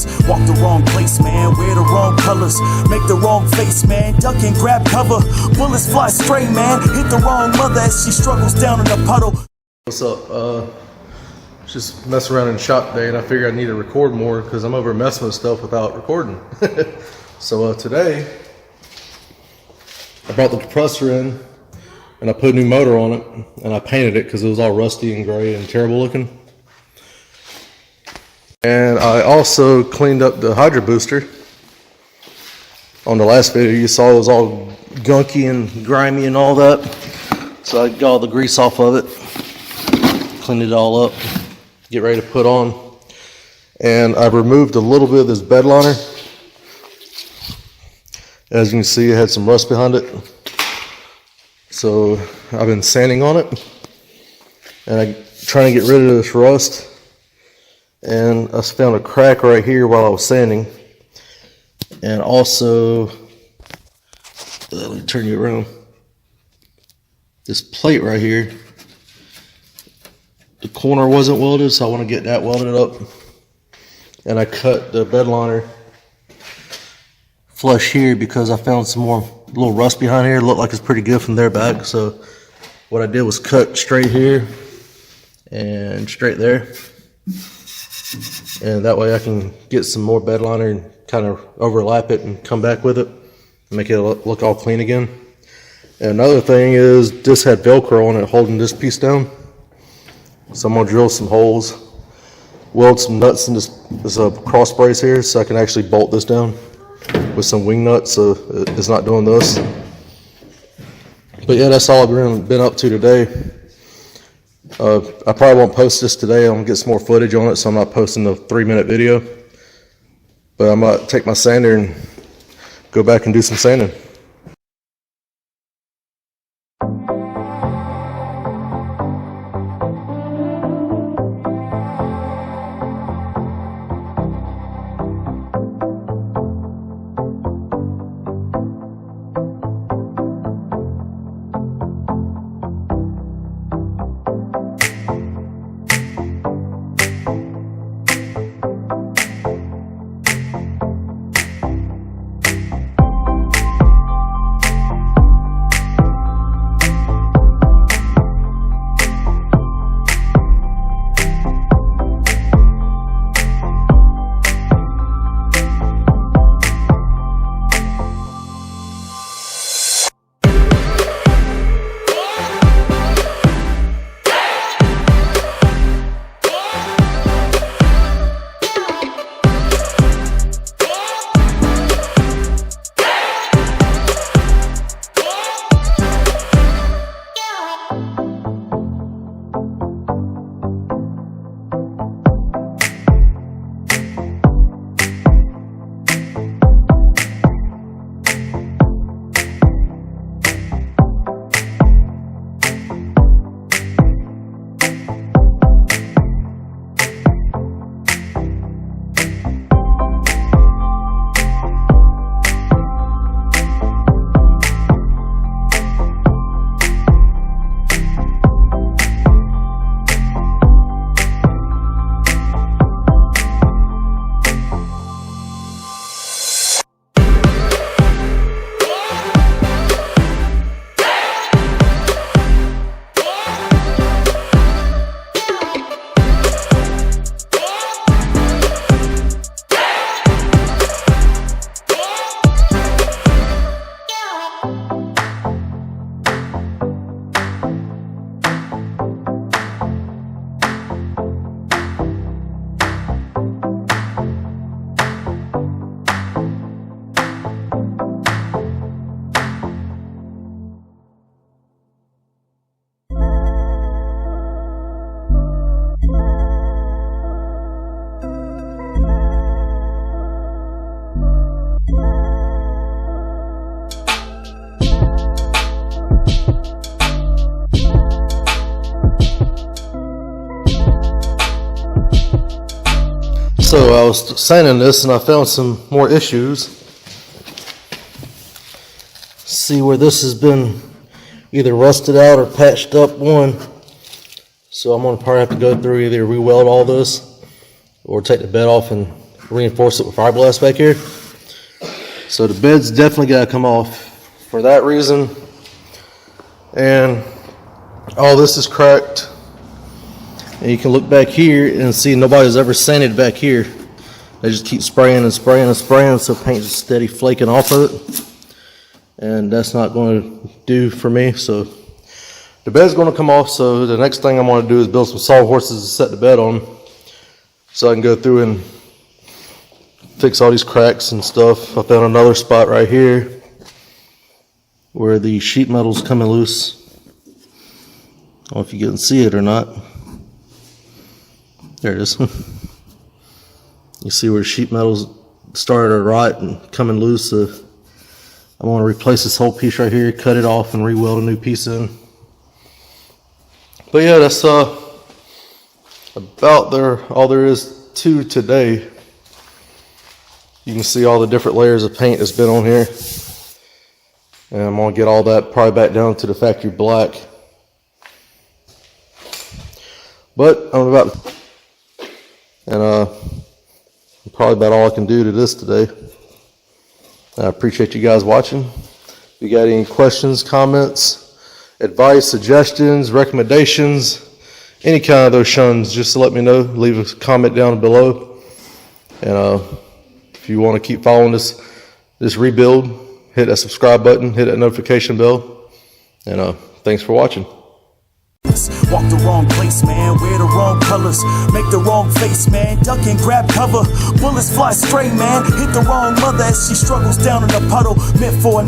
brothers. Walk the wrong place, man, wear the wrong colors. Make the wrong face, man, duck and grab cover. Bullets fly straight, man, hit the wrong mother as she struggles down in the puddle. What's up? Just messing around in the shop today, and I figured I need to record more because I'm over messing with stuff without recording. So today, I brought the compressor in, and I put a new motor on it, and I painted it because it was all rusty and gray and terrible looking. And I also cleaned up the hydro booster. On the last video, you saw it was all gunky and grimy and all that. So I got all the grease off of it, cleaned it all up, get ready to put on. And I removed a little bit of this bed liner. As you can see, it had some rust behind it. So I've been sanding on it, and I'm trying to get rid of this rust. And I found a crack right here while I was sanding. And also, let me turn you around. This plate right here, the corner wasn't welded, so I want to get that welded up. And I cut the bed liner flush here because I found some more little rust behind here. It looked like it's pretty good from there back. So what I did was cut straight here and straight there. And that way I can get some more bed liner and kind of overlap it and come back with it and make it look all clean again. And another thing is this had Velcro on it holding this piece down. So I'm going to drill some holes, weld some nuts in this cross brace here so I can actually bolt this down with some wing nuts so it's not doing this. But yeah, that's all I've been up to today. I probably won't post this today. I'm going to get some more footage on it, so I'm not posting the 3-minute video. But I'm going to take my sander and go back and do some sanding. So I was sanding this and I found some more issues. See where this has been either rusted out or patched up one. So I'm going to probably have to go through either re-weld all this or take the bed off and reinforce it with fiberglass back here. So the bed's definitely got to come off for that reason. And all this is cracked. And you can look back here and see nobody's ever sanded back here. They just keep spraying and spraying and spraying, so paint's just steady flaking off of it. And that's not going to do for me. So the bed's going to come off. So the next thing I'm going to do is build some sawhorses to set the bed on, so I can go through and fix all these cracks and stuff. I found another spot right here where the sheet metal's coming loose. I don't know if you can see it or not. There it is. You see where sheet metal's started to rot and coming loose. So I want to replace this whole piece right here, cut it off, and re-weld a new piece in. But yeah, that's about all there is to today. You can see all the different layers of paint that's been on here. And I'm going to get all that probably back down to the factory black. But probably about all I can do to this today. I appreciate you guys watching. If you got any questions, comments, advice, suggestions, recommendations, any kind of those shuns, just let me know. Leave a comment down below. And if you want to keep following this rebuild, hit that subscribe button, hit that notification bell. And thanks for watching. Walk the wrong place, man, wear the wrong colors, make the wrong face, man, duck and grab cover, bullets fly straight, man, hit the wrong mother as she struggles down in a puddle, meant for another.